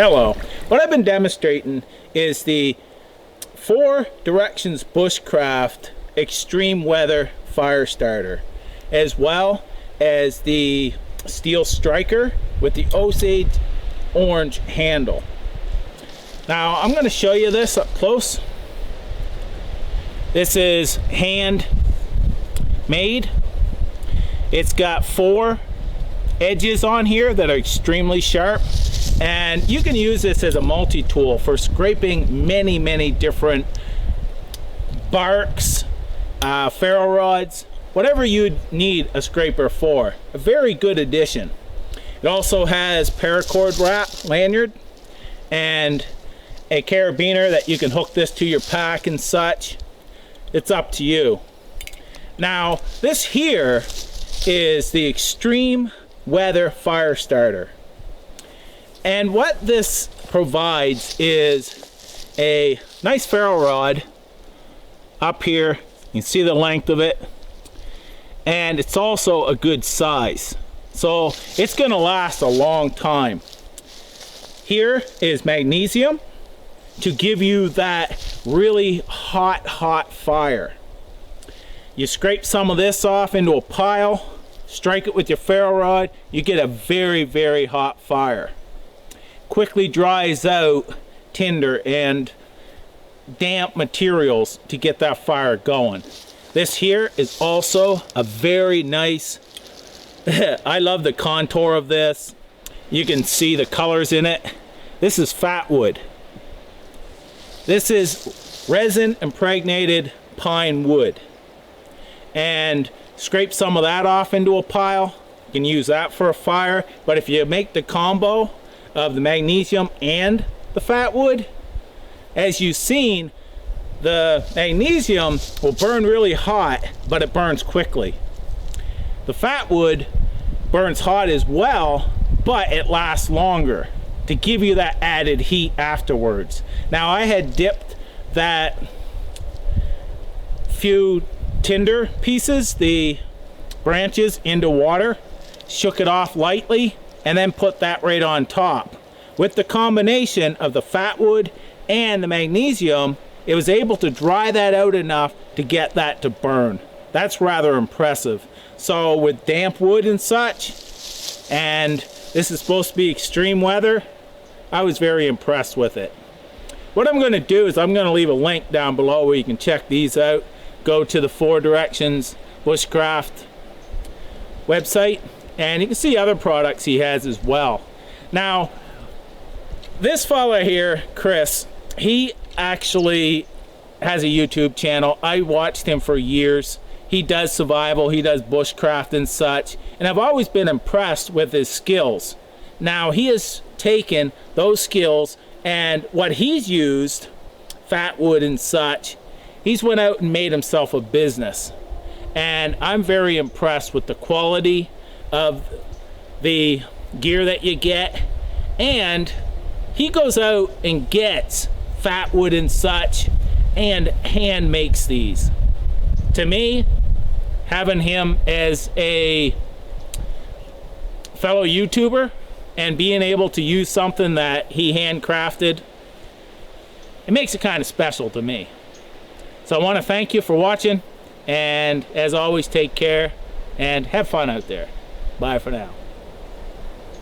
Hello. What I've been demonstrating is the 4 Directions Bushcraft Extreme Weather Fire Starter, as well as the Steel Striker with the Osage orange handle. Now I'm going to show you this up close. This is hand made. It's got 4 edges on here that are extremely sharp, and you can use this as a multi-tool for scraping many different barks, ferro rods, whatever you'd need a scraper for. A very good addition. It also has paracord wrap lanyard and a carabiner that you can hook this to your pack and such. It's up to you. Now this here is the Extreme Weather Fire Starter, and what this provides is a nice ferro rod up here. You can see the length of it, and it's also a good size, so it's going to last a long time. Here is magnesium to give you that really hot fire. You scrape some of this off into a pile, strike it with your ferro rod, you get a very hot fire. Quickly dries out tinder and damp materials to get that fire going. This here is also a very nice, I love the contour of this. You can see the colors in it. This is fat wood. This is resin impregnated pine wood. And scrape some of that off into a pile. You can use that for a fire, but if you make the combo of the magnesium and the fat wood, as you've seen, the magnesium will burn really hot, but it burns quickly. The fat wood burns hot as well, but it lasts longer to give you that added heat afterwards. Now I had dipped that few tinder pieces, the branches, into water, shook it off lightly, and then put that right on top. With the combination of the fat wood and the magnesium, it was able to dry that out enough to get that to burn. That's rather impressive. So with damp wood and such, and this is supposed to be extreme weather, I was very impressed with it. What I'm going to do is I'm going to leave a link down below where you can check these out. Go to the 4 Directions Bushcraft website, and you can see other products he has as well. Now this fella here, Chris, he actually has a YouTube channel. I watched him for years. He does survival, he does bushcraft and such, and I've always been impressed with his skills. Now he has taken those skills and what he's used, fat wood and such, he's went out and made himself a business. And I'm very impressed with the quality of the gear that you get. And he goes out and gets fat wood and such and hand makes these. To me, having him as a fellow YouTuber and being able to use something that he handcrafted, it makes it kind of special to me. So I want to thank you for watching, and as always, take care and have fun out there. Bye for now.